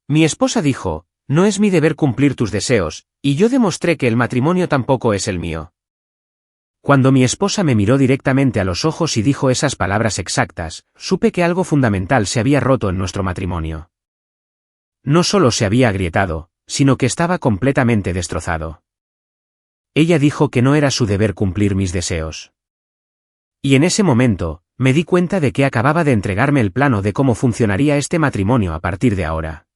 Mi esposa dijo, no es mi deber cumplir tus deseos, y yo demostré que el matrimonio tampoco es el mío. Cuando mi esposa me miró directamente a los ojos y dijo esas palabras exactas, supe que algo fundamental se había roto en nuestro matrimonio. No solo se había agrietado, sino que estaba completamente destrozado. Ella dijo que no era su deber cumplir mis deseos. Y en ese momento, me di cuenta de que acababa de entregarme el plano de cómo funcionaría este matrimonio a partir de ahora.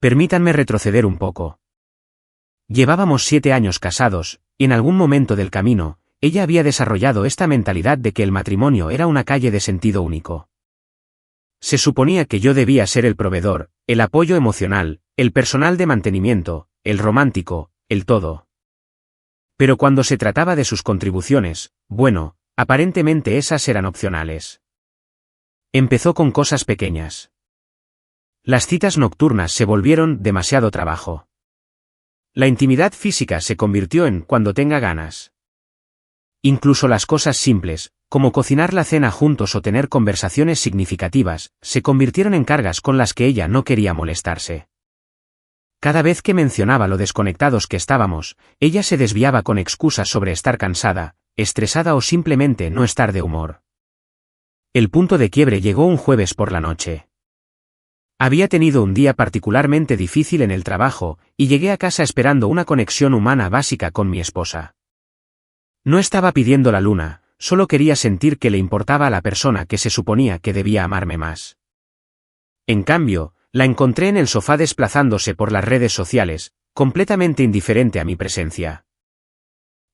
Permítanme retroceder un poco. Llevábamos 7 años casados, y en algún momento del camino, ella había desarrollado esta mentalidad de que el matrimonio era una calle de sentido único. Se suponía que yo debía ser el proveedor, el apoyo emocional, el personal de mantenimiento, el romántico, el todo. Pero cuando se trataba de sus contribuciones, bueno, aparentemente esas eran opcionales. Empezó con cosas pequeñas. Las citas nocturnas se volvieron demasiado trabajo. La intimidad física se convirtió en cuando tenga ganas. Incluso las cosas simples, como cocinar la cena juntos o tener conversaciones significativas, se convirtieron en cargas con las que ella no quería molestarse. Cada vez que mencionaba lo desconectados que estábamos, ella se desviaba con excusas sobre estar cansada, estresada o simplemente no estar de humor. El punto de quiebre llegó un jueves por la noche. Había tenido un día particularmente difícil en el trabajo, y llegué a casa esperando una conexión humana básica con mi esposa. No estaba pidiendo la luna, solo quería sentir que le importaba a la persona que se suponía que debía amarme más. En cambio, la encontré en el sofá desplazándose por las redes sociales, completamente indiferente a mi presencia.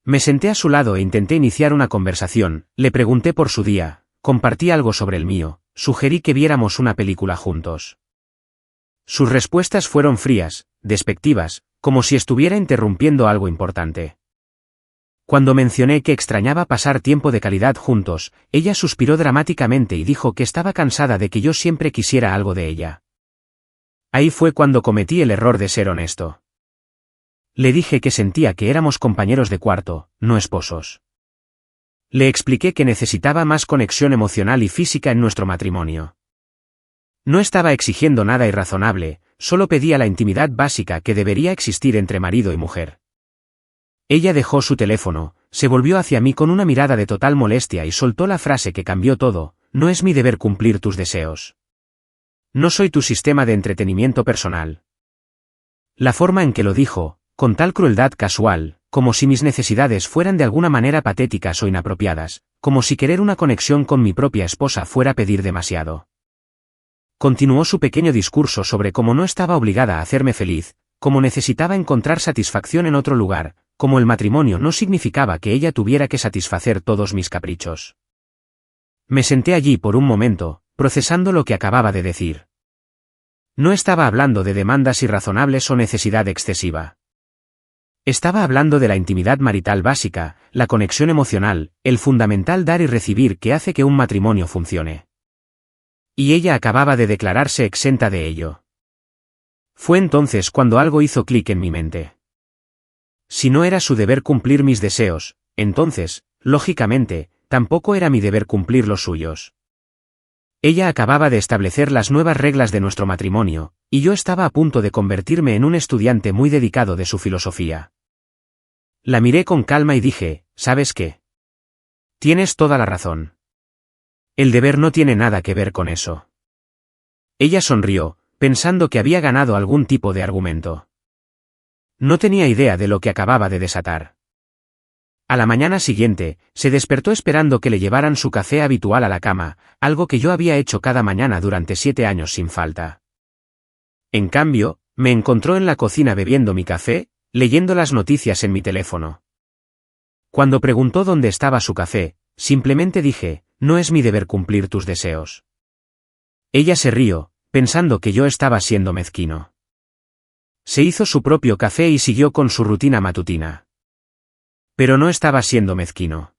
Me senté a su lado e intenté iniciar una conversación, le pregunté por su día, compartí algo sobre el mío, sugerí que viéramos una película juntos. Sus respuestas fueron frías, despectivas, como si estuviera interrumpiendo algo importante. Cuando mencioné que extrañaba pasar tiempo de calidad juntos, ella suspiró dramáticamente y dijo que estaba cansada de que yo siempre quisiera algo de ella. Ahí fue cuando cometí el error de ser honesto. Le dije que sentía que éramos compañeros de cuarto, no esposos. Le expliqué que necesitaba más conexión emocional y física en nuestro matrimonio. No estaba exigiendo nada irrazonable, solo pedía la intimidad básica que debería existir entre marido y mujer. Ella dejó su teléfono, se volvió hacia mí con una mirada de total molestia y soltó la frase que cambió todo: no es mi deber cumplir tus deseos. No soy tu sistema de entretenimiento personal. La forma en que lo dijo, con tal crueldad casual, como si mis necesidades fueran de alguna manera patéticas o inapropiadas, como si querer una conexión con mi propia esposa fuera pedir demasiado. Continuó su pequeño discurso sobre cómo no estaba obligada a hacerme feliz, cómo necesitaba encontrar satisfacción en otro lugar, cómo el matrimonio no significaba que ella tuviera que satisfacer todos mis caprichos. Me senté allí por un momento, procesando lo que acababa de decir. No estaba hablando de demandas irrazonables o necesidad excesiva. Estaba hablando de la intimidad marital básica, la conexión emocional, el fundamental dar y recibir que hace que un matrimonio funcione. Y ella acababa de declararse exenta de ello. Fue entonces cuando algo hizo clic en mi mente. Si no era su deber cumplir mis deseos, entonces, lógicamente, tampoco era mi deber cumplir los suyos. Ella acababa de establecer las nuevas reglas de nuestro matrimonio, y yo estaba a punto de convertirme en un estudiante muy dedicado de su filosofía. La miré con calma y dije, ¿sabes qué? Tienes toda la razón. El deber no tiene nada que ver con eso. Ella sonrió, pensando que había ganado algún tipo de argumento. No tenía idea de lo que acababa de desatar. A la mañana siguiente, se despertó esperando que le llevaran su café habitual a la cama, algo que yo había hecho cada mañana durante 7 años sin falta. En cambio, me encontró en la cocina bebiendo mi café, leyendo las noticias en mi teléfono. Cuando preguntó dónde estaba su café, simplemente dije, no es mi deber cumplir tus deseos. Ella se rió, pensando que yo estaba siendo mezquino. Se hizo su propio café y siguió con su rutina matutina. Pero no estaba siendo mezquino.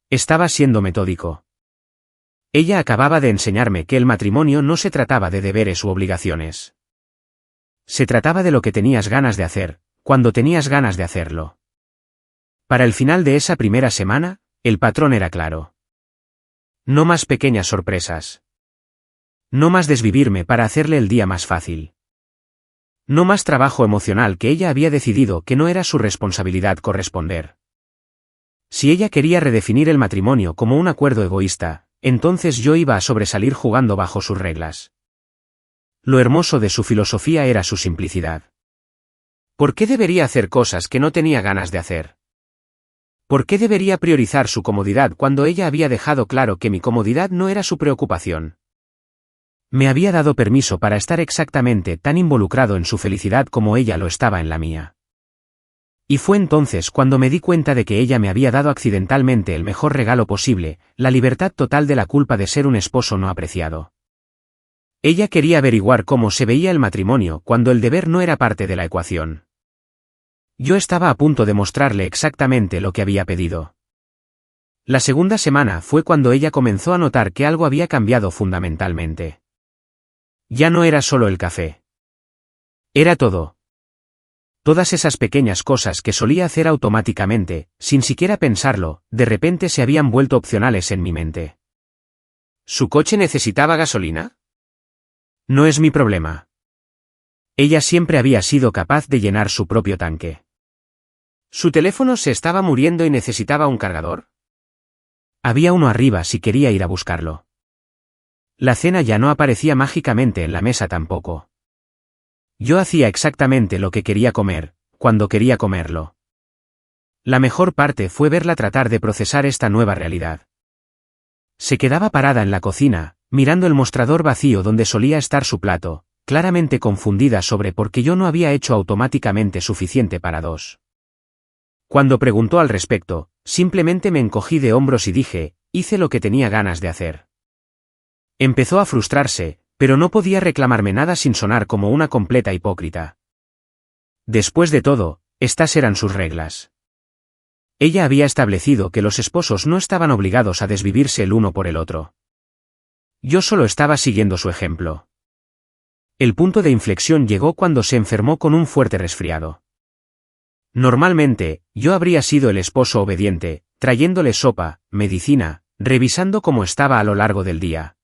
Estaba siendo metódico. Ella acababa de enseñarme que el matrimonio no se trataba de deberes u obligaciones. Se trataba de lo que tenías ganas de hacer, cuando tenías ganas de hacerlo. Para el final de esa primera semana, el patrón era claro. No más pequeñas sorpresas. No más desvivirme para hacerle el día más fácil. No más trabajo emocional que ella había decidido que no era su responsabilidad corresponder. Si ella quería redefinir el matrimonio como un acuerdo egoísta, entonces yo iba a sobresalir jugando bajo sus reglas. Lo hermoso de su filosofía era su simplicidad. ¿Por qué debería hacer cosas que no tenía ganas de hacer? ¿Por qué debería priorizar su comodidad cuando ella había dejado claro que mi comodidad no era su preocupación? Me había dado permiso para estar exactamente tan involucrado en su felicidad como ella lo estaba en la mía. Y fue entonces cuando me di cuenta de que ella me había dado accidentalmente el mejor regalo posible, la libertad total de la culpa de ser un esposo no apreciado. Ella quería averiguar cómo se veía el matrimonio cuando el deber no era parte de la ecuación. Yo estaba a punto de mostrarle exactamente lo que había pedido. La segunda semana fue cuando ella comenzó a notar que algo había cambiado fundamentalmente. Ya no era solo el café. Era todo. Todas esas pequeñas cosas que solía hacer automáticamente, sin siquiera pensarlo, de repente se habían vuelto opcionales en mi mente. ¿Su coche necesitaba gasolina? No es mi problema. Ella siempre había sido capaz de llenar su propio tanque. ¿Su teléfono se estaba muriendo y necesitaba un cargador? Había uno arriba si quería ir a buscarlo. La cena ya no aparecía mágicamente en la mesa tampoco. Yo hacía exactamente lo que quería comer, cuando quería comerlo. La mejor parte fue verla tratar de procesar esta nueva realidad. Se quedaba parada en la cocina, mirando el mostrador vacío donde solía estar su plato, claramente confundida sobre por qué yo no había hecho automáticamente suficiente para dos. Cuando preguntó al respecto, simplemente me encogí de hombros y dije, hice lo que tenía ganas de hacer. Empezó a frustrarse, pero no podía reclamarme nada sin sonar como una completa hipócrita. Después de todo, estas eran sus reglas. Ella había establecido que los esposos no estaban obligados a desvivirse el uno por el otro. Yo solo estaba siguiendo su ejemplo. El punto de inflexión llegó cuando se enfermó con un fuerte resfriado. Normalmente, yo habría sido el esposo obediente, trayéndole sopa, medicina, revisando cómo estaba a lo largo del día.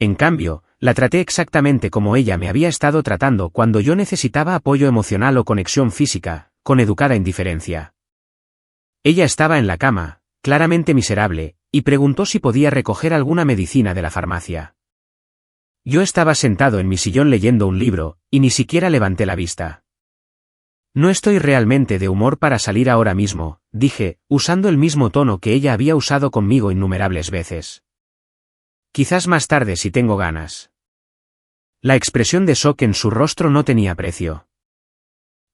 En cambio, la traté exactamente como ella me había estado tratando cuando yo necesitaba apoyo emocional o conexión física, con educada indiferencia. Ella estaba en la cama, claramente miserable, y preguntó si podía recoger alguna medicina de la farmacia. Yo estaba sentado en mi sillón leyendo un libro, y ni siquiera levanté la vista. No estoy realmente de humor para salir ahora mismo, dije, usando el mismo tono que ella había usado conmigo innumerables veces. Quizás más tarde si tengo ganas. La expresión de shock en su rostro no tenía precio.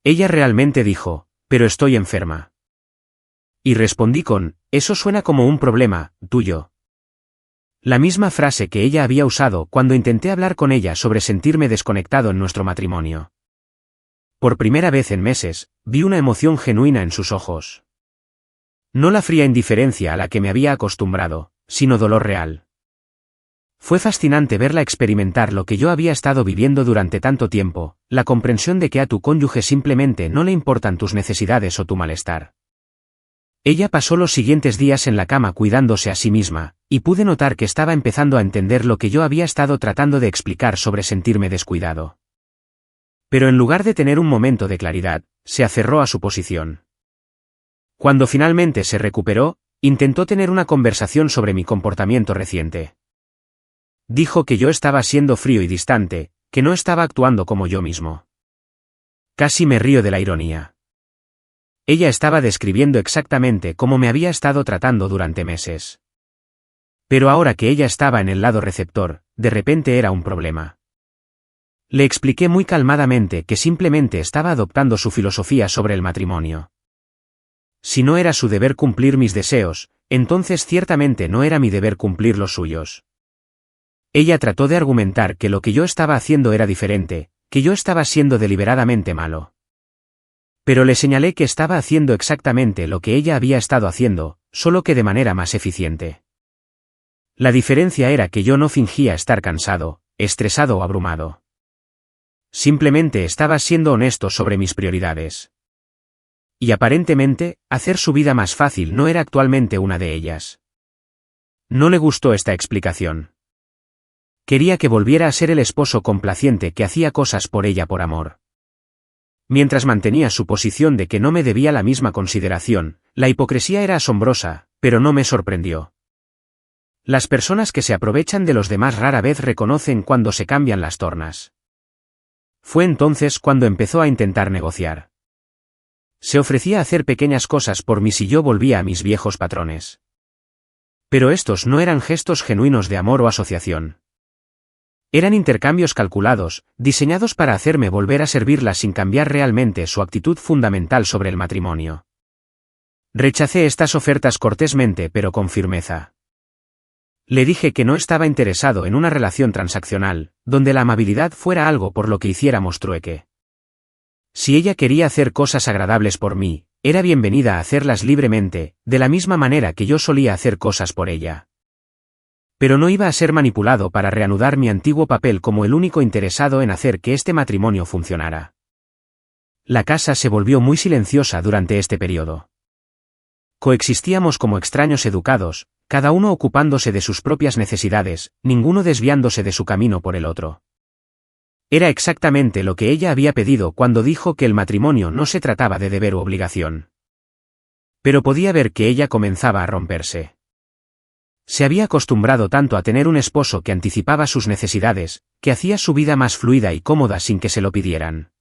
Ella realmente dijo, pero estoy enferma. Y respondí con, eso suena como un problema, tuyo. La misma frase que ella había usado cuando intenté hablar con ella sobre sentirme desconectado en nuestro matrimonio. Por primera vez en meses, vi una emoción genuina en sus ojos. No la fría indiferencia a la que me había acostumbrado, sino dolor real. Fue fascinante verla experimentar lo que yo había estado viviendo durante tanto tiempo, la comprensión de que a tu cónyuge simplemente no le importan tus necesidades o tu malestar. Ella pasó los siguientes días en la cama cuidándose a sí misma, y pude notar que estaba empezando a entender lo que yo había estado tratando de explicar sobre sentirme descuidado. Pero en lugar de tener un momento de claridad, se aferró a su posición. Cuando finalmente se recuperó, intentó tener una conversación sobre mi comportamiento reciente. Dijo que yo estaba siendo frío y distante, que no estaba actuando como yo mismo. Casi me río de la ironía. Ella estaba describiendo exactamente cómo me había estado tratando durante meses. Pero ahora que ella estaba en el lado receptor, de repente era un problema. Le expliqué muy calmadamente que simplemente estaba adoptando su filosofía sobre el matrimonio. Si no era su deber cumplir mis deseos, entonces ciertamente no era mi deber cumplir los suyos. Ella trató de argumentar que lo que yo estaba haciendo era diferente, que yo estaba siendo deliberadamente malo. Pero le señalé que estaba haciendo exactamente lo que ella había estado haciendo, solo que de manera más eficiente. La diferencia era que yo no fingía estar cansado, estresado o abrumado. Simplemente estaba siendo honesto sobre mis prioridades. Y aparentemente, hacer su vida más fácil no era actualmente una de ellas. No le gustó esta explicación. Quería que volviera a ser el esposo complaciente que hacía cosas por ella por amor. Mientras mantenía su posición de que no me debía la misma consideración, la hipocresía era asombrosa, pero no me sorprendió. Las personas que se aprovechan de los demás rara vez reconocen cuando se cambian las tornas. Fue entonces cuando empezó a intentar negociar. Se ofrecía a hacer pequeñas cosas por mí si yo volvía a mis viejos patrones. Pero estos no eran gestos genuinos de amor o asociación. Eran intercambios calculados, diseñados para hacerme volver a servirla sin cambiar realmente su actitud fundamental sobre el matrimonio. Rechacé estas ofertas cortésmente pero con firmeza. Le dije que no estaba interesado en una relación transaccional, donde la amabilidad fuera algo por lo que hiciéramos trueque. Si ella quería hacer cosas agradables por mí, era bienvenida a hacerlas libremente, de la misma manera que yo solía hacer cosas por ella. Pero no iba a ser manipulado para reanudar mi antiguo papel como el único interesado en hacer que este matrimonio funcionara. La casa se volvió muy silenciosa durante este periodo. Coexistíamos como extraños educados, cada uno ocupándose de sus propias necesidades, ninguno desviándose de su camino por el otro. Era exactamente lo que ella había pedido cuando dijo que el matrimonio no se trataba de deber u obligación. Pero podía ver que ella comenzaba a romperse. Se había acostumbrado tanto a tener un esposo que anticipaba sus necesidades, que hacía su vida más fluida y cómoda sin que se lo pidieran.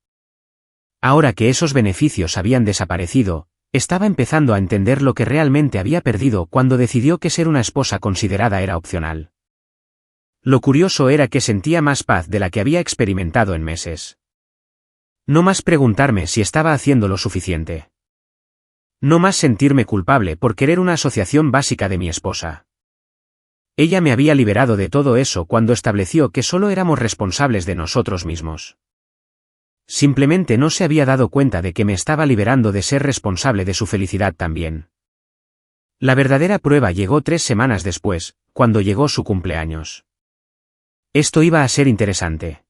Ahora que esos beneficios habían desaparecido, estaba empezando a entender lo que realmente había perdido cuando decidió que ser una esposa considerada era opcional. Lo curioso era que sentía más paz de la que había experimentado en meses. No más preguntarme si estaba haciendo lo suficiente. No más sentirme culpable por querer una asociación básica de mi esposa. Ella me había liberado de todo eso cuando estableció que solo éramos responsables de nosotros mismos. Simplemente no se había dado cuenta de que me estaba liberando de ser responsable de su felicidad también. La verdadera prueba llegó 3 semanas después, cuando llegó su cumpleaños. Esto iba a ser interesante.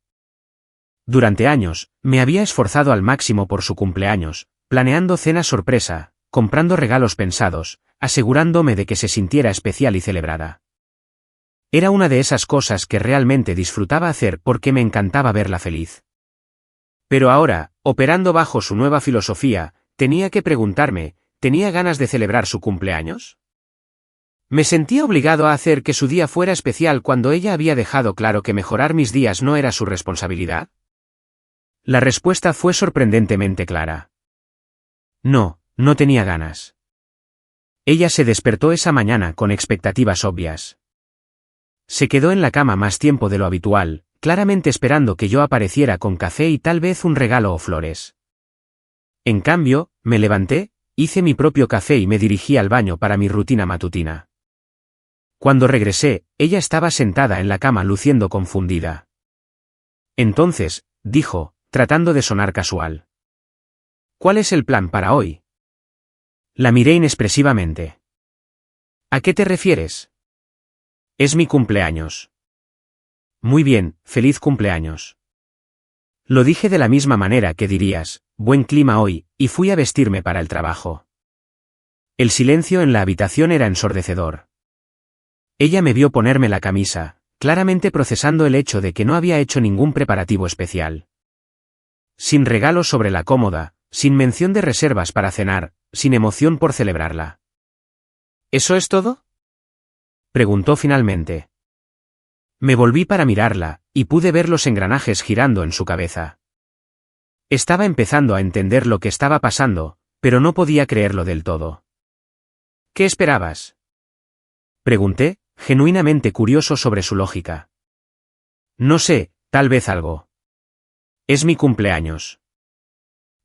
Durante años, me había esforzado al máximo por su cumpleaños, planeando cena sorpresa, comprando regalos pensados, asegurándome de que se sintiera especial y celebrada. Era una de esas cosas que realmente disfrutaba hacer porque me encantaba verla feliz. Pero ahora, operando bajo su nueva filosofía, tenía que preguntarme, ¿tenía ganas de celebrar su cumpleaños? ¿Me sentía obligado a hacer que su día fuera especial cuando ella había dejado claro que mejorar mis días no era su responsabilidad? La respuesta fue sorprendentemente clara. No, no tenía ganas. Ella se despertó esa mañana con expectativas obvias. Se quedó en la cama más tiempo de lo habitual, claramente esperando que yo apareciera con café y tal vez un regalo o flores. En cambio, me levanté, hice mi propio café y me dirigí al baño para mi rutina matutina. Cuando regresé, ella estaba sentada en la cama luciendo confundida. Entonces, dijo, tratando de sonar casual. ¿Cuál es el plan para hoy? La miré inexpresivamente. ¿A qué te refieres? Es mi cumpleaños. Muy bien, feliz cumpleaños. Lo dije de la misma manera que dirías, buen clima hoy, y fui a vestirme para el trabajo. El silencio en la habitación era ensordecedor. Ella me vio ponerme la camisa, claramente procesando el hecho de que no había hecho ningún preparativo especial. Sin regalos sobre la cómoda, sin mención de reservas para cenar, sin emoción por celebrarla. ¿Eso es todo? Preguntó finalmente. Me volví para mirarla, y pude ver los engranajes girando en su cabeza. Estaba empezando a entender lo que estaba pasando, pero no podía creerlo del todo. ¿Qué esperabas? Pregunté, genuinamente curioso sobre su lógica. No sé, tal vez algo. Es mi cumpleaños.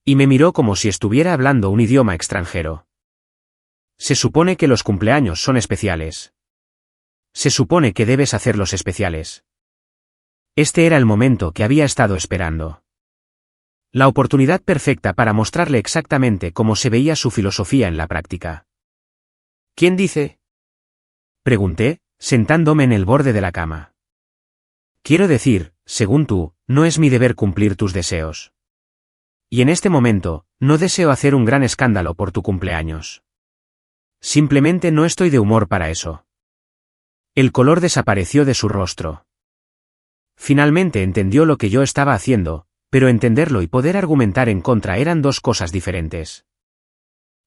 Y me miró como si estuviera hablando un idioma extranjero. Se supone que los cumpleaños son especiales. Se supone que debes hacerlos especiales. Este era el momento que había estado esperando. La oportunidad perfecta para mostrarle exactamente cómo se veía su filosofía en la práctica. ¿Quién dice? Pregunté, sentándome en el borde de la cama. Quiero decir, según tú, no es mi deber cumplir tus deseos. Y en este momento, no deseo hacer un gran escándalo por tu cumpleaños. Simplemente no estoy de humor para eso. El color desapareció de su rostro. Finalmente entendió lo que yo estaba haciendo, pero entenderlo y poder argumentar en contra eran dos cosas diferentes.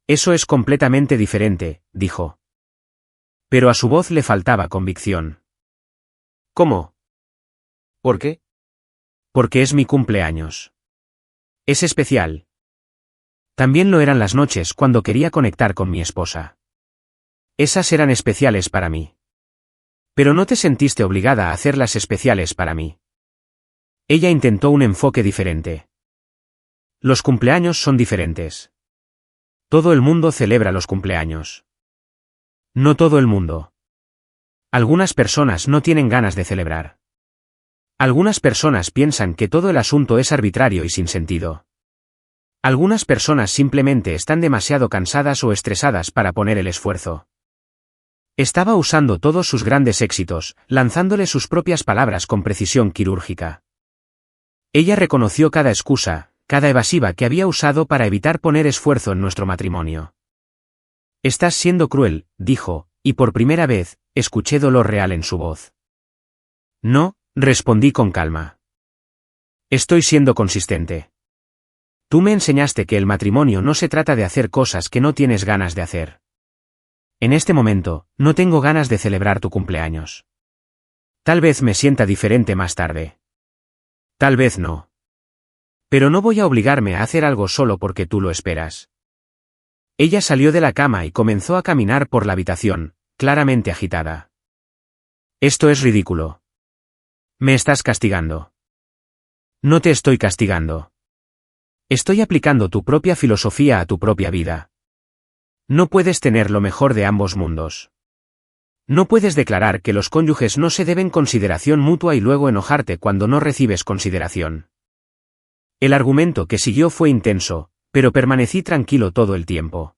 Eso es completamente diferente, dijo. Pero a su voz le faltaba convicción. ¿Cómo? ¿Por qué? Porque es mi cumpleaños. Es especial. También lo eran las noches cuando quería conectar con mi esposa. Esas eran especiales para mí. Pero no te sentiste obligada a hacerlas especiales para mí. Ella intentó un enfoque diferente. Los cumpleaños son diferentes. Todo el mundo celebra los cumpleaños. No todo el mundo. Algunas personas no tienen ganas de celebrar. Algunas personas piensan que todo el asunto es arbitrario y sin sentido. Algunas personas simplemente están demasiado cansadas o estresadas para poner el esfuerzo. Estaba usando todos sus grandes éxitos, lanzándole sus propias palabras con precisión quirúrgica. Ella reconoció cada excusa, cada evasiva que había usado para evitar poner esfuerzo en nuestro matrimonio. Estás siendo cruel, dijo, y por primera vez, escuché dolor real en su voz. No, respondí con calma. Estoy siendo consistente. Tú me enseñaste que el matrimonio no se trata de hacer cosas que no tienes ganas de hacer. En este momento, no tengo ganas de celebrar tu cumpleaños. Tal vez me sienta diferente más tarde. Tal vez no. Pero no voy a obligarme a hacer algo solo porque tú lo esperas. Ella salió de la cama y comenzó a caminar por la habitación, claramente agitada. Esto es ridículo. Me estás castigando. No te estoy castigando. Estoy aplicando tu propia filosofía a tu propia vida. No puedes tener lo mejor de ambos mundos. No puedes declarar que los cónyuges no se deben consideración mutua y luego enojarte cuando no recibes consideración. El argumento que siguió fue intenso, pero permanecí tranquilo todo el tiempo.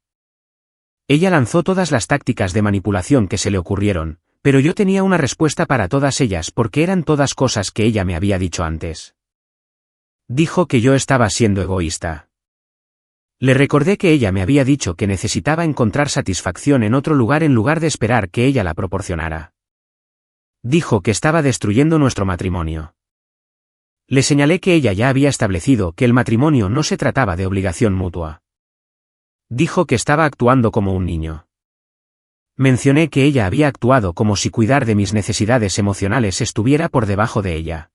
Ella lanzó todas las tácticas de manipulación que se le ocurrieron, pero yo tenía una respuesta para todas ellas porque eran todas cosas que ella me había dicho antes. Dijo que yo estaba siendo egoísta. Le recordé que ella me había dicho que necesitaba encontrar satisfacción en otro lugar en lugar de esperar que ella la proporcionara. Dijo que estaba destruyendo nuestro matrimonio. Le señalé que ella ya había establecido que el matrimonio no se trataba de obligación mutua. Dijo que estaba actuando como un niño. Mencioné que ella había actuado como si cuidar de mis necesidades emocionales estuviera por debajo de ella.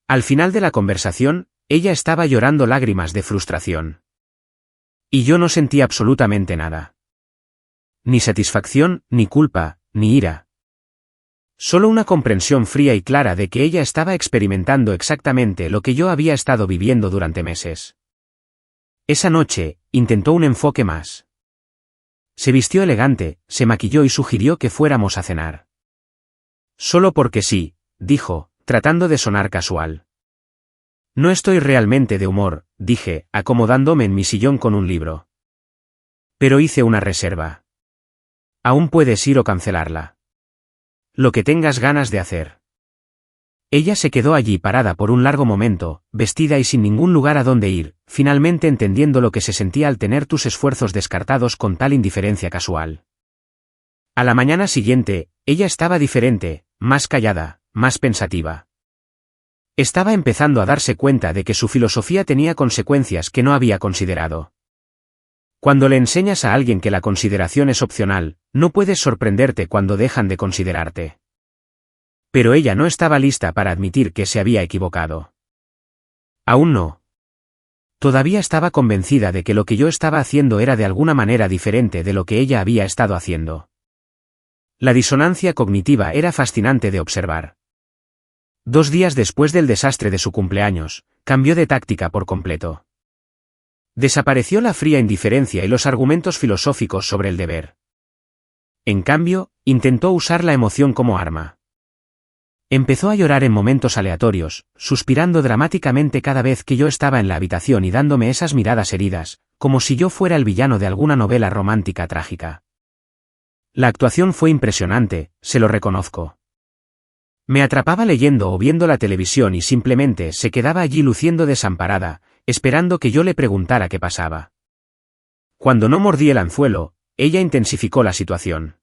Al final de la conversación, ella estaba llorando lágrimas de frustración. Y yo no sentí absolutamente nada. Ni satisfacción, ni culpa, ni ira. Solo una comprensión fría y clara de que ella estaba experimentando exactamente lo que yo había estado viviendo durante meses. Esa noche, intentó un enfoque más. Se vistió elegante, se maquilló y sugirió que fuéramos a cenar. Solo porque sí, dijo, tratando de sonar casual. No estoy realmente de humor, dije, acomodándome en mi sillón con un libro. Pero hice una reserva. Aún puedes ir o cancelarla. Lo que tengas ganas de hacer. Ella se quedó allí parada por un largo momento, vestida y sin ningún lugar a donde ir, finalmente entendiendo lo que se sentía al tener tus esfuerzos descartados con tal indiferencia casual. A la mañana siguiente, ella estaba diferente, más callada, más pensativa. Estaba empezando a darse cuenta de que su filosofía tenía consecuencias que no había considerado. Cuando le enseñas a alguien que la consideración es opcional, no puedes sorprenderte cuando dejan de considerarte. Pero ella no estaba lista para admitir que se había equivocado. Aún no. Todavía estaba convencida de que lo que yo estaba haciendo era de alguna manera diferente de lo que ella había estado haciendo. La disonancia cognitiva era fascinante de observar. 2 días después del desastre de su cumpleaños, cambió de táctica por completo. Desapareció la fría indiferencia y los argumentos filosóficos sobre el deber. En cambio, intentó usar la emoción como arma. Empezó a llorar en momentos aleatorios, suspirando dramáticamente cada vez que yo estaba en la habitación y dándome esas miradas heridas, como si yo fuera el villano de alguna novela romántica trágica. La actuación fue impresionante, se lo reconozco. Me atrapaba leyendo o viendo la televisión y simplemente se quedaba allí luciendo desamparada, esperando que yo le preguntara qué pasaba. Cuando no mordí el anzuelo, ella intensificó la situación.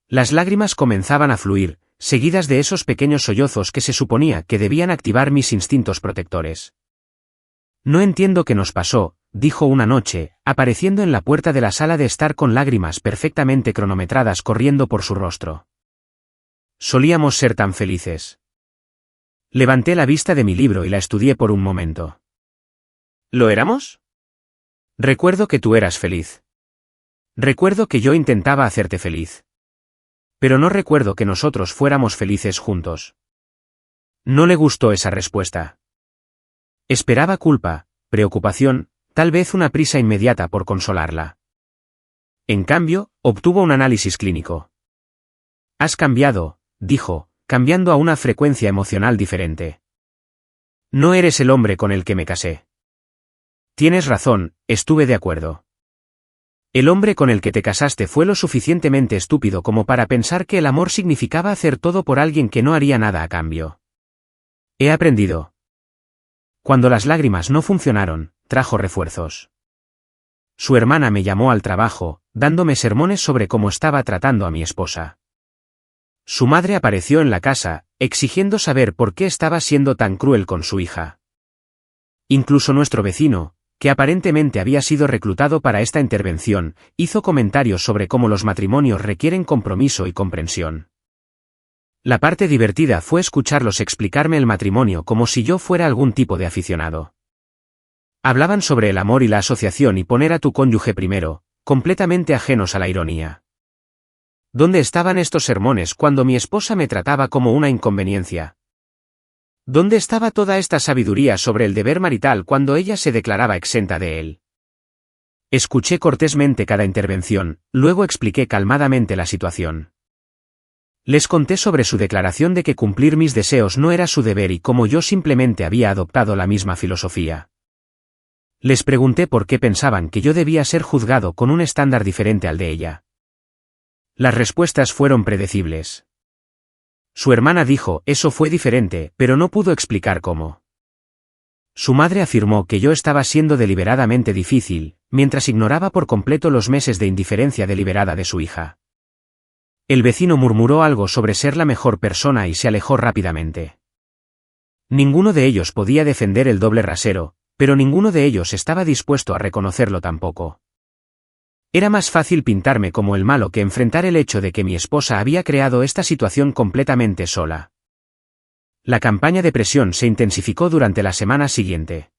Las lágrimas comenzaban a fluir, seguidas de esos pequeños sollozos que se suponía que debían activar mis instintos protectores. No entiendo qué nos pasó, dijo una noche, apareciendo en la puerta de la sala de estar con lágrimas perfectamente cronometradas corriendo por su rostro. Solíamos ser tan felices. Levanté la vista de mi libro y la estudié por un momento. ¿Lo éramos? Recuerdo que tú eras feliz. Recuerdo que yo intentaba hacerte feliz. Pero no recuerdo que nosotros fuéramos felices juntos. No le gustó esa respuesta. Esperaba culpa, preocupación, tal vez una prisa inmediata por consolarla. En cambio, obtuvo un análisis clínico. Has cambiado, dijo, cambiando a una frecuencia emocional diferente. No eres el hombre con el que me casé. Tienes razón, estuve de acuerdo. El hombre con el que te casaste fue lo suficientemente estúpido como para pensar que el amor significaba hacer todo por alguien que no haría nada a cambio. He aprendido. Cuando las lágrimas no funcionaron, trajo refuerzos. Su hermana me llamó al trabajo, dándome sermones sobre cómo estaba tratando a mi esposa. Su madre apareció en la casa, exigiendo saber por qué estaba siendo tan cruel con su hija. Incluso nuestro vecino, que aparentemente había sido reclutado para esta intervención, hizo comentarios sobre cómo los matrimonios requieren compromiso y comprensión. La parte divertida fue escucharlos explicarme el matrimonio como si yo fuera algún tipo de aficionado. Hablaban sobre el amor y la asociación y poner a tu cónyuge primero, completamente ajenos a la ironía. ¿Dónde estaban estos sermones cuando mi esposa me trataba como una inconveniencia? ¿Dónde estaba toda esta sabiduría sobre el deber marital cuando ella se declaraba exenta de él? Escuché cortésmente cada intervención, luego expliqué calmadamente la situación. Les conté sobre su declaración de que cumplir mis deseos no era su deber y cómo yo simplemente había adoptado la misma filosofía. Les pregunté por qué pensaban que yo debía ser juzgado con un estándar diferente al de ella. Las respuestas fueron predecibles. Su hermana dijo, eso fue diferente, pero no pudo explicar cómo. Su madre afirmó que yo estaba siendo deliberadamente difícil, mientras ignoraba por completo los meses de indiferencia deliberada de su hija. El vecino murmuró algo sobre ser la mejor persona y se alejó rápidamente. Ninguno de ellos podía defender el doble rasero, pero ninguno de ellos estaba dispuesto a reconocerlo tampoco. Era más fácil pintarme como el malo que enfrentar el hecho de que mi esposa había creado esta situación completamente sola. La campaña de presión se intensificó durante la semana siguiente.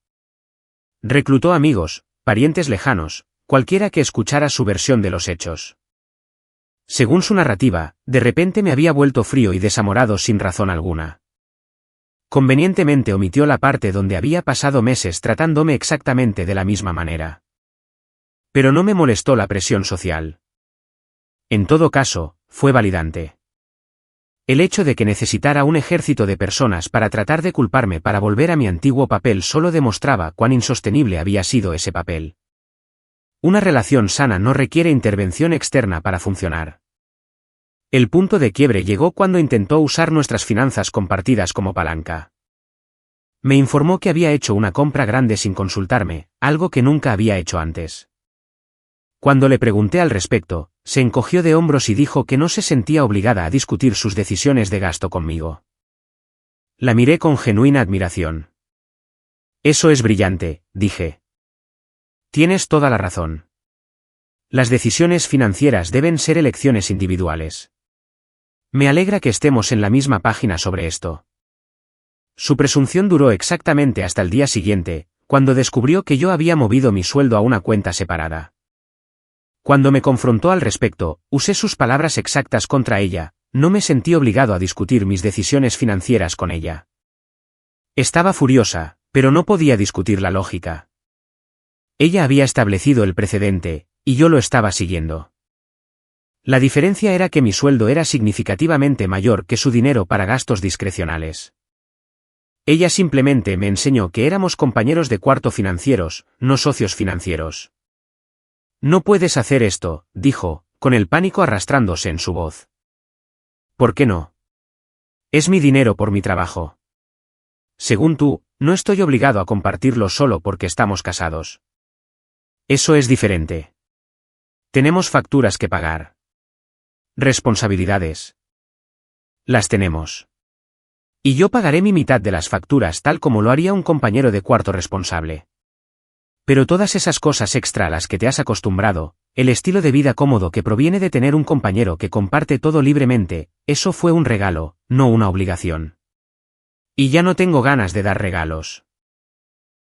Reclutó amigos, parientes lejanos, cualquiera que escuchara su versión de los hechos. Según su narrativa, de repente me había vuelto frío y desamorado sin razón alguna. Convenientemente omitió la parte donde había pasado meses tratándome exactamente de la misma manera. Pero no me molestó la presión social. En todo caso, fue validante. El hecho de que necesitara un ejército de personas para tratar de culparme para volver a mi antiguo papel solo demostraba cuán insostenible había sido ese papel. Una relación sana no requiere intervención externa para funcionar. El punto de quiebre llegó cuando intentó usar nuestras finanzas compartidas como palanca. Me informó que había hecho una compra grande sin consultarme, algo que nunca había hecho antes. Cuando le pregunté al respecto, se encogió de hombros y dijo que no se sentía obligada a discutir sus decisiones de gasto conmigo. La miré con genuina admiración. Eso es brillante, dije. Tienes toda la razón. Las decisiones financieras deben ser elecciones individuales. Me alegra que estemos en la misma página sobre esto. Su presunción duró exactamente hasta el día siguiente, cuando descubrió que yo había movido mi sueldo a una cuenta separada. Cuando me confrontó al respecto, usé sus palabras exactas contra ella, no me sentí obligado a discutir mis decisiones financieras con ella. Estaba furiosa, pero no podía discutir la lógica. Ella había establecido el precedente, y yo lo estaba siguiendo. La diferencia era que mi sueldo era significativamente mayor que su dinero para gastos discrecionales. Ella simplemente me enseñó que éramos compañeros de cuarto financieros, no socios financieros. No puedes hacer esto, dijo, con el pánico arrastrándose en su voz. ¿Por qué no? Es mi dinero por mi trabajo. Según tú, no estoy obligado a compartirlo solo porque estamos casados. Eso es diferente. Tenemos facturas que pagar. Responsabilidades. Las tenemos. Y yo pagaré mi mitad de las facturas tal como lo haría un compañero de cuarto responsable. Pero todas esas cosas extra a las que te has acostumbrado, el estilo de vida cómodo que proviene de tener un compañero que comparte todo libremente, eso fue un regalo, no una obligación. Y ya no tengo ganas de dar regalos.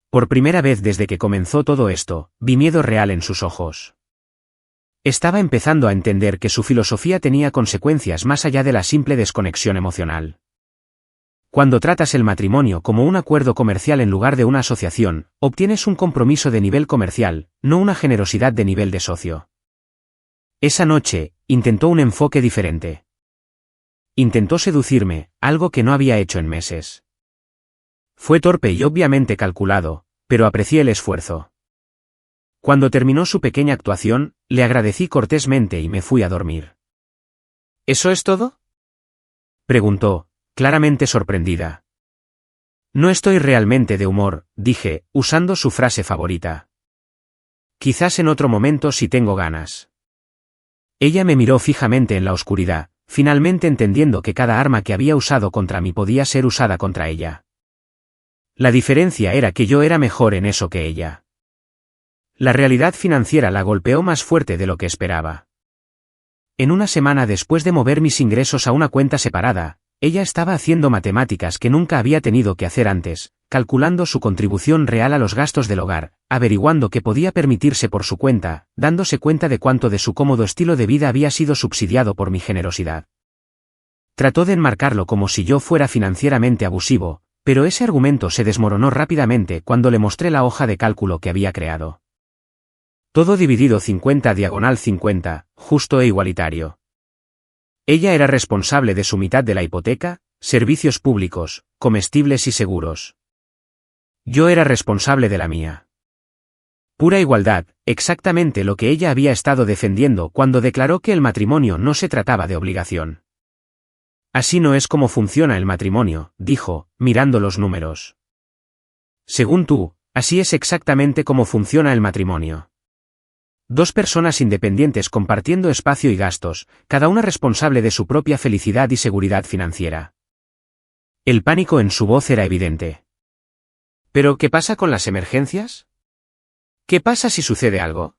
Por primera vez desde que comenzó todo esto, vi miedo real en sus ojos. Estaba empezando a entender que su filosofía tenía consecuencias más allá de la simple desconexión emocional. Cuando tratas el matrimonio como un acuerdo comercial en lugar de una asociación, obtienes un compromiso de nivel comercial, no una generosidad de nivel de socio. Esa noche, intentó un enfoque diferente. Intentó seducirme, algo que no había hecho en meses. Fue torpe y obviamente calculado, pero aprecié el esfuerzo. Cuando terminó su pequeña actuación, le agradecí cortésmente y me fui a dormir. ¿Eso es todo?, preguntó, claramente sorprendida. No estoy realmente de humor, dije, usando su frase favorita. Quizás en otro momento si tengo ganas. Ella me miró fijamente en la oscuridad, finalmente entendiendo que cada arma que había usado contra mí podía ser usada contra ella. La diferencia era que yo era mejor en eso que ella. La realidad financiera la golpeó más fuerte de lo que esperaba. En una semana después de mover mis ingresos a una cuenta separada, ella estaba haciendo matemáticas que nunca había tenido que hacer antes, calculando su contribución real a los gastos del hogar, averiguando qué podía permitirse por su cuenta, dándose cuenta de cuánto de su cómodo estilo de vida había sido subsidiado por mi generosidad. Trató de enmarcarlo como si yo fuera financieramente abusivo, pero ese argumento se desmoronó rápidamente cuando le mostré la hoja de cálculo que había creado. Todo dividido 50/50, justo e igualitario. Ella era responsable de su mitad de la hipoteca, servicios públicos, comestibles y seguros. Yo era responsable de la mía. Pura igualdad, exactamente lo que ella había estado defendiendo cuando declaró que el matrimonio no se trataba de obligación. Así no es como funciona el matrimonio, dijo, mirando los números. Según tú, así es exactamente como funciona el matrimonio. Dos personas independientes compartiendo espacio y gastos, cada una responsable de su propia felicidad y seguridad financiera. El pánico en su voz era evidente. ¿Pero qué pasa con las emergencias? ¿Qué pasa si sucede algo?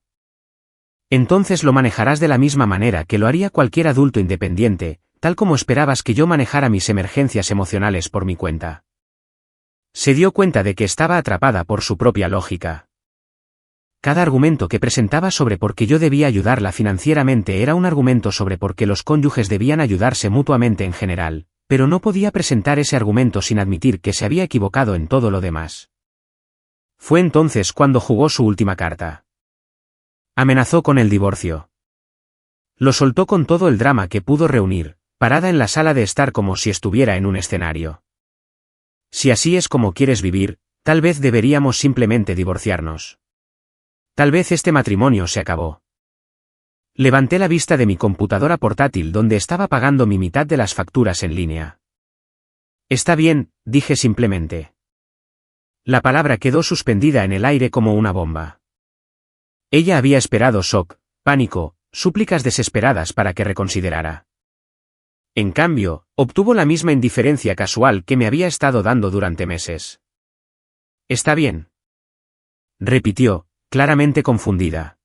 Entonces lo manejarás de la misma manera que lo haría cualquier adulto independiente, tal como esperabas que yo manejara mis emergencias emocionales por mi cuenta. Se dio cuenta de que estaba atrapada por su propia lógica. Cada argumento que presentaba sobre por qué yo debía ayudarla financieramente era un argumento sobre por qué los cónyuges debían ayudarse mutuamente en general, pero no podía presentar ese argumento sin admitir que se había equivocado en todo lo demás. Fue entonces cuando jugó su última carta. Amenazó con el divorcio. Lo soltó con todo el drama que pudo reunir, parada en la sala de estar como si estuviera en un escenario. Si así es como quieres vivir, tal vez deberíamos simplemente divorciarnos. Tal vez este matrimonio se acabó. Levanté la vista de mi computadora portátil donde estaba pagando mi mitad de las facturas en línea. Está bien, dije simplemente. La palabra quedó suspendida en el aire como una bomba. Ella había esperado shock, pánico, súplicas desesperadas para que reconsiderara. En cambio, obtuvo la misma indiferencia casual que me había estado dando durante meses. Está bien, repitió, claramente confundida.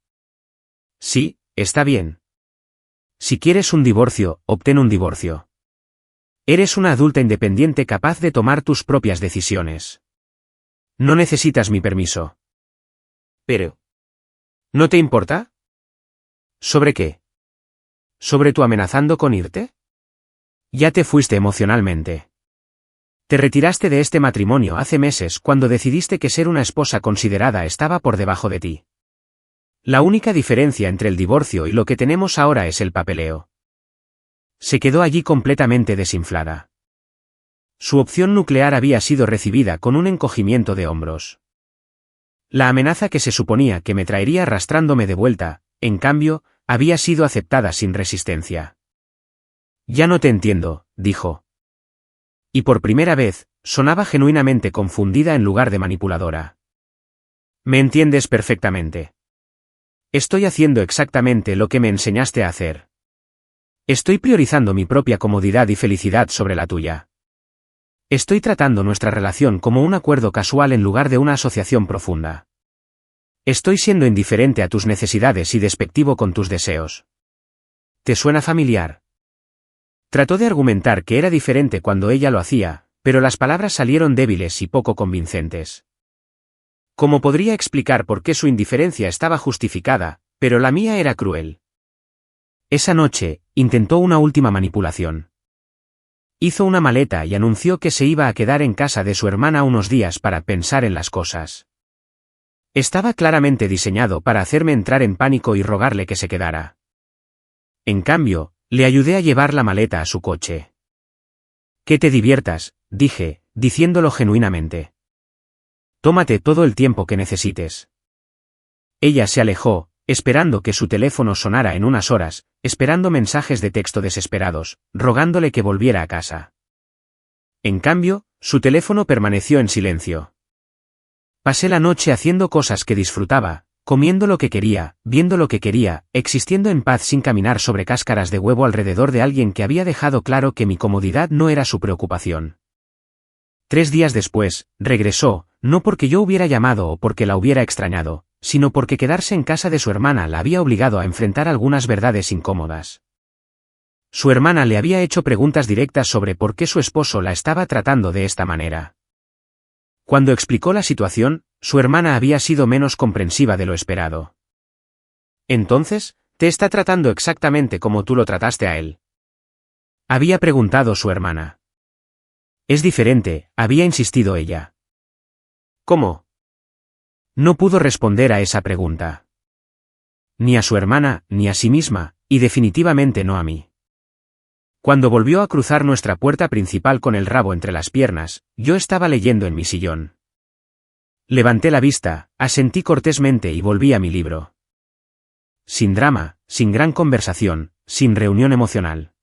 Sí, está bien. Si quieres un divorcio, obtén un divorcio. Eres una adulta independiente capaz de tomar tus propias decisiones. No necesitas mi permiso. Pero, ¿no te importa? ¿Sobre qué? ¿Sobre tu amenazando con irte? Ya te fuiste emocionalmente. Te retiraste de este matrimonio hace meses cuando decidiste que ser una esposa considerada estaba por debajo de ti. La única diferencia entre el divorcio y lo que tenemos ahora es el papeleo. Se quedó allí completamente desinflada. Su opción nuclear había sido recibida con un encogimiento de hombros. La amenaza que se suponía que me traería arrastrándome de vuelta, en cambio, había sido aceptada sin resistencia. Ya no te entiendo, dijo. Y por primera vez, sonaba genuinamente confundida en lugar de manipuladora. Me entiendes perfectamente. Estoy haciendo exactamente lo que me enseñaste a hacer. Estoy priorizando mi propia comodidad y felicidad sobre la tuya. Estoy tratando nuestra relación como un acuerdo casual en lugar de una asociación profunda. Estoy siendo indiferente a tus necesidades y despectivo con tus deseos. ¿Te suena familiar? Trató de argumentar que era diferente cuando ella lo hacía, pero las palabras salieron débiles y poco convincentes. ¿Cómo podría explicar por qué su indiferencia estaba justificada, pero la mía era cruel? Esa noche, intentó una última manipulación. Hizo una maleta y anunció que se iba a quedar en casa de su hermana unos días para pensar en las cosas. Estaba claramente diseñado para hacerme entrar en pánico y rogarle que se quedara. En cambio, le ayudé a llevar la maleta a su coche. Que te diviertas, dije, diciéndolo genuinamente. Tómate todo el tiempo que necesites. Ella se alejó, esperando que su teléfono sonara en unas horas, esperando mensajes de texto desesperados, rogándole que volviera a casa. En cambio, su teléfono permaneció en silencio. Pasé la noche haciendo cosas que disfrutaba, comiendo lo que quería, viendo lo que quería, existiendo en paz sin caminar sobre cáscaras de huevo alrededor de alguien que había dejado claro que mi comodidad no era su preocupación. 3 días después, regresó, no porque yo hubiera llamado o porque la hubiera extrañado, sino porque quedarse en casa de su hermana la había obligado a enfrentar algunas verdades incómodas. Su hermana le había hecho preguntas directas sobre por qué su esposo la estaba tratando de esta manera. Cuando explicó la situación, su hermana había sido menos comprensiva de lo esperado. Entonces, ¿te está tratando exactamente como tú lo trataste a él?, había preguntado su hermana. Es diferente, había insistido ella. ¿Cómo? No pudo responder a esa pregunta. Ni a su hermana, ni a sí misma, y definitivamente no a mí. Cuando volvió a cruzar nuestra puerta principal con el rabo entre las piernas, yo estaba leyendo en mi sillón. Levanté la vista, asentí cortésmente y volví a mi libro. Sin drama, sin gran conversación, sin reunión emocional.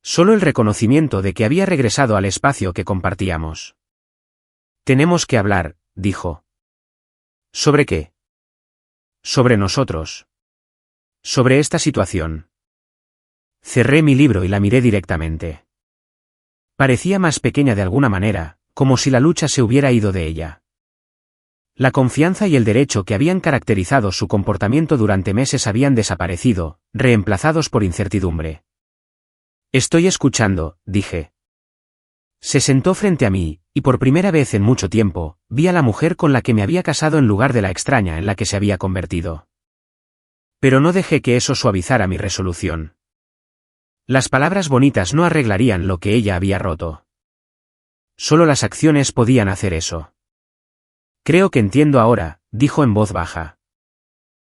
Solo el reconocimiento de que había regresado al espacio que compartíamos. Tenemos que hablar, dijo. ¿Sobre qué? Sobre nosotros. Sobre esta situación. Cerré mi libro y la miré directamente. Parecía más pequeña de alguna manera, como si la lucha se hubiera ido de ella. La confianza y el derecho que habían caracterizado su comportamiento durante meses habían desaparecido, reemplazados por incertidumbre. Estoy escuchando, dije. Se sentó frente a mí, y por primera vez en mucho tiempo, vi a la mujer con la que me había casado en lugar de la extraña en la que se había convertido. Pero no dejé que eso suavizara mi resolución. Las palabras bonitas no arreglarían lo que ella había roto. Solo las acciones podían hacer eso. Creo que entiendo ahora, dijo en voz baja.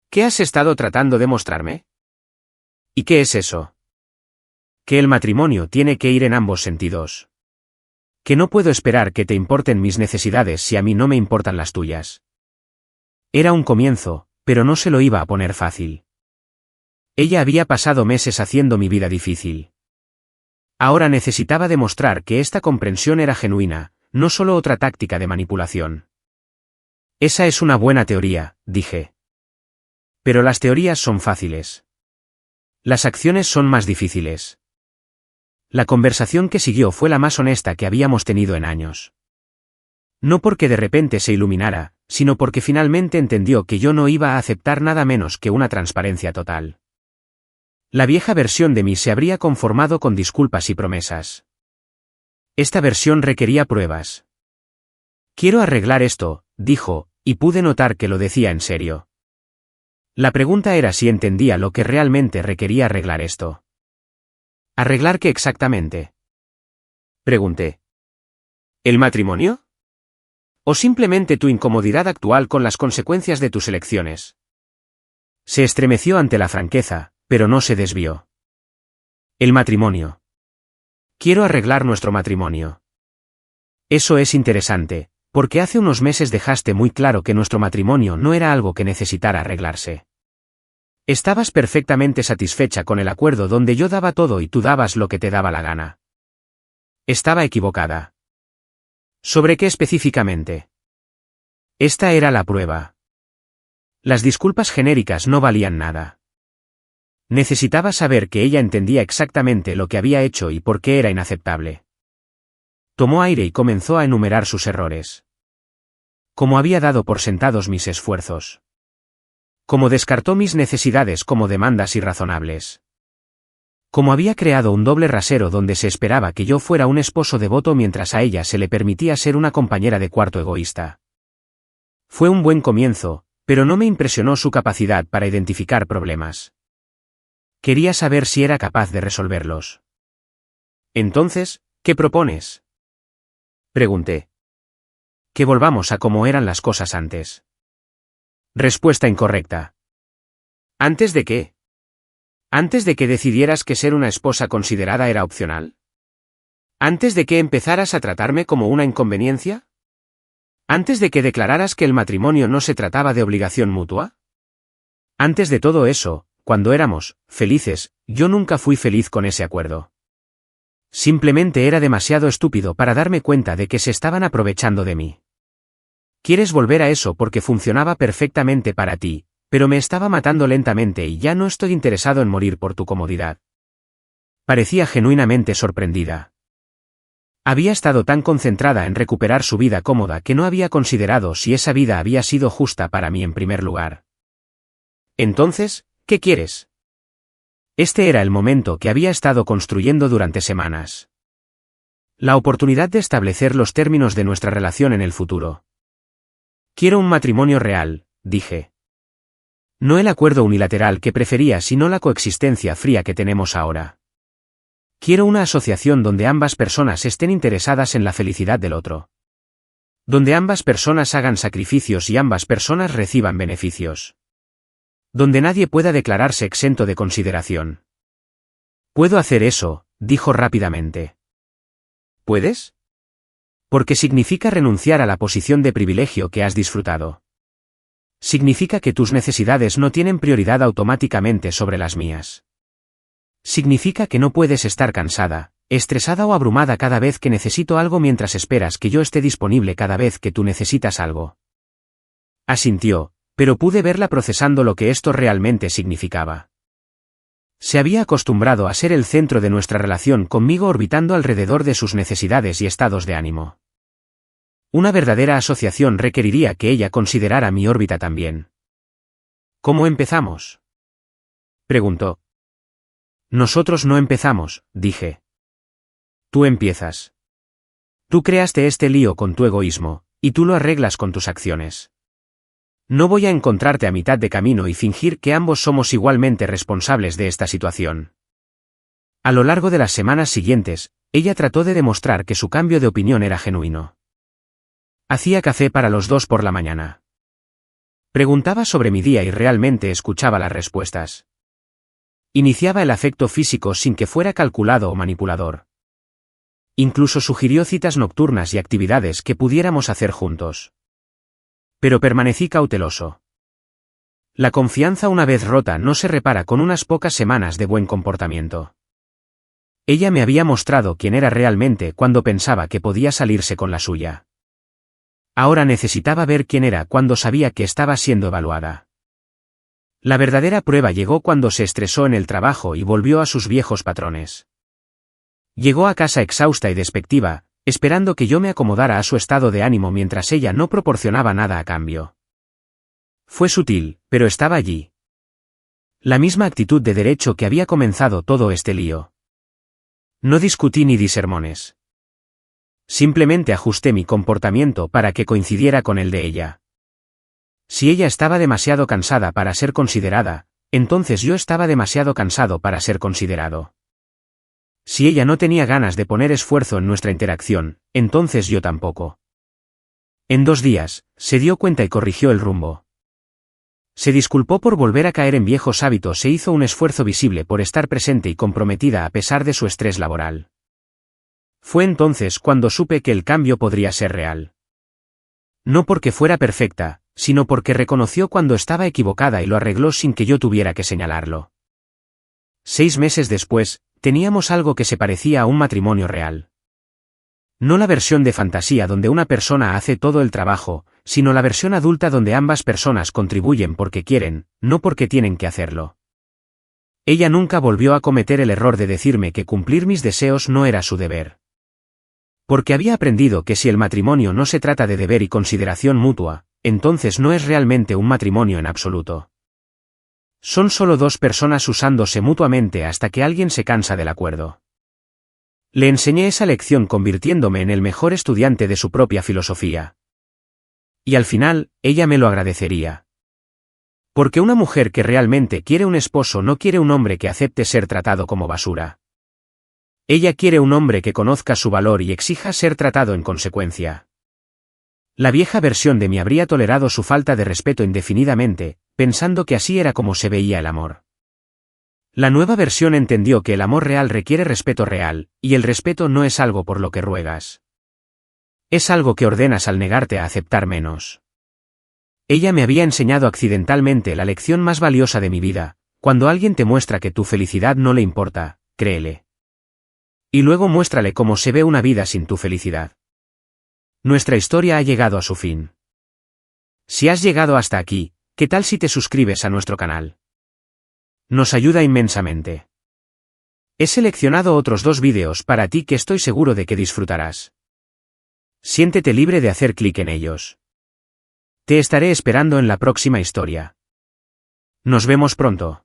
¿Qué has estado tratando de mostrarme? ¿Y qué es eso? Que el matrimonio tiene que ir en ambos sentidos. Que no puedo esperar que te importen mis necesidades si a mí no me importan las tuyas. Era un comienzo, pero no se lo iba a poner fácil. Ella había pasado meses haciendo mi vida difícil. Ahora necesitaba demostrar que esta comprensión era genuina, no solo otra táctica de manipulación. Esa es una buena teoría, dije. Pero las teorías son fáciles. Las acciones son más difíciles. La conversación que siguió fue la más honesta que habíamos tenido en años. No porque de repente se iluminara, sino porque finalmente entendió que yo no iba a aceptar nada menos que una transparencia total. La vieja versión de mí se habría conformado con disculpas y promesas. Esta versión requería pruebas. Quiero arreglar esto, dijo, y pude notar que lo decía en serio. La pregunta era si entendía lo que realmente requería arreglar esto. ¿Arreglar qué exactamente?, pregunté. ¿El matrimonio? ¿O simplemente tu incomodidad actual con las consecuencias de tus elecciones? Se estremeció ante la franqueza, pero no se desvió. El matrimonio. Quiero arreglar nuestro matrimonio. Eso es interesante, porque hace unos meses dejaste muy claro que nuestro matrimonio no era algo que necesitara arreglarse. Estabas perfectamente satisfecha con el acuerdo donde yo daba todo y tú dabas lo que te daba la gana. Estaba equivocada. ¿Sobre qué específicamente? Esta era la prueba. Las disculpas genéricas no valían nada. Necesitaba saber que ella entendía exactamente lo que había hecho y por qué era inaceptable. Tomó aire y comenzó a enumerar sus errores. Cómo había dado por sentados mis esfuerzos. Cómo descartó mis necesidades como demandas irrazonables. Cómo había creado un doble rasero donde se esperaba que yo fuera un esposo devoto mientras a ella se le permitía ser una compañera de cuarto egoísta. Fue un buen comienzo, pero no me impresionó su capacidad para identificar problemas. Quería saber si era capaz de resolverlos. Entonces, ¿qué propones? Pregunté. Que volvamos a cómo eran las cosas antes. Respuesta incorrecta. ¿Antes de qué? ¿Antes de que decidieras que ser una esposa considerada era opcional? ¿Antes de que empezaras a tratarme como una inconveniencia? ¿Antes de que declararas que el matrimonio no se trataba de obligación mutua? Antes de todo eso, cuando éramos felices, yo nunca fui feliz con ese acuerdo. Simplemente era demasiado estúpido para darme cuenta de que se estaban aprovechando de mí. Quieres volver a eso porque funcionaba perfectamente para ti, pero me estaba matando lentamente y ya no estoy interesado en morir por tu comodidad. Parecía genuinamente sorprendida. Había estado tan concentrada en recuperar su vida cómoda que no había considerado si esa vida había sido justa para mí en primer lugar. Entonces, ¿qué quieres? Este era el momento que había estado construyendo durante semanas. La oportunidad de establecer los términos de nuestra relación en el futuro. Quiero un matrimonio real, dije. No el acuerdo unilateral que prefería, sino la coexistencia fría que tenemos ahora. Quiero una asociación donde ambas personas estén interesadas en la felicidad del otro. Donde ambas personas hagan sacrificios y ambas personas reciban beneficios. Donde nadie pueda declararse exento de consideración. Puedo hacer eso, dijo rápidamente. ¿Puedes? Porque significa renunciar a la posición de privilegio que has disfrutado. Significa que tus necesidades no tienen prioridad automáticamente sobre las mías. Significa que no puedes estar cansada, estresada o abrumada cada vez que necesito algo mientras esperas que yo esté disponible cada vez que tú necesitas algo. Asintió, pero pude verla procesando lo que esto realmente significaba. Se había acostumbrado a ser el centro de nuestra relación conmigo orbitando alrededor de sus necesidades y estados de ánimo. Una verdadera asociación requeriría que ella considerara mi órbita también. ¿Cómo empezamos? Preguntó. Nosotros no empezamos, dije. Tú empiezas. Tú creaste este lío con tu egoísmo, y tú lo arreglas con tus acciones. No voy a encontrarte a mitad de camino y fingir que ambos somos igualmente responsables de esta situación. A lo largo de las semanas siguientes, ella trató de demostrar que su cambio de opinión era genuino. Hacía café para los dos por la mañana. Preguntaba sobre mi día y realmente escuchaba las respuestas. Iniciaba el afecto físico sin que fuera calculado o manipulador. Incluso sugirió citas nocturnas y actividades que pudiéramos hacer juntos. Pero permanecí cauteloso. La confianza una vez rota no se repara con unas pocas semanas de buen comportamiento. Ella me había mostrado quién era realmente cuando pensaba que podía salirse con la suya. Ahora necesitaba ver quién era cuando sabía que estaba siendo evaluada. La verdadera prueba llegó cuando se estresó en el trabajo y volvió a sus viejos patrones. Llegó a casa exhausta y despectiva, esperando que yo me acomodara a su estado de ánimo mientras ella no proporcionaba nada a cambio. Fue sutil, pero estaba allí. La misma actitud de derecho que había comenzado todo este lío. No discutí ni di sermones. Simplemente ajusté mi comportamiento para que coincidiera con el de ella. Si ella estaba demasiado cansada para ser considerada, entonces yo estaba demasiado cansado para ser considerado. Si ella no tenía ganas de poner esfuerzo en nuestra interacción, entonces yo tampoco. En 2 días, se dio cuenta y corrigió el rumbo. Se disculpó por volver a caer en viejos hábitos e hizo un esfuerzo visible por estar presente y comprometida a pesar de su estrés laboral. Fue entonces cuando supe que el cambio podría ser real. No porque fuera perfecta, sino porque reconoció cuando estaba equivocada y lo arregló sin que yo tuviera que señalarlo. 6 meses después, teníamos algo que se parecía a un matrimonio real. No la versión de fantasía donde una persona hace todo el trabajo, sino la versión adulta donde ambas personas contribuyen porque quieren, no porque tienen que hacerlo. Ella nunca volvió a cometer el error de decirme que cumplir mis deseos no era su deber. Porque había aprendido que si el matrimonio no se trata de deber y consideración mutua, entonces no es realmente un matrimonio en absoluto. Son solo dos personas usándose mutuamente hasta que alguien se cansa del acuerdo. Le enseñé esa lección convirtiéndome en el mejor estudiante de su propia filosofía. Y al final, ella me lo agradecería. Porque una mujer que realmente quiere un esposo no quiere un hombre que acepte ser tratado como basura. Ella quiere un hombre que conozca su valor y exija ser tratado en consecuencia. La vieja versión de mí habría tolerado su falta de respeto indefinidamente, pensando que así era como se veía el amor. La nueva versión entendió que el amor real requiere respeto real, y el respeto no es algo por lo que ruegas. Es algo que ordenas al negarte a aceptar menos. Ella me había enseñado accidentalmente la lección más valiosa de mi vida: cuando alguien te muestra que tu felicidad no le importa, créele. Y luego muéstrale cómo se ve una vida sin tu felicidad. Nuestra historia ha llegado a su fin. Si has llegado hasta aquí, ¿qué tal si te suscribes a nuestro canal? Nos ayuda inmensamente. He seleccionado otros 2 vídeos para ti que estoy seguro de que disfrutarás. Siéntete libre de hacer clic en ellos. Te estaré esperando en la próxima historia. Nos vemos pronto.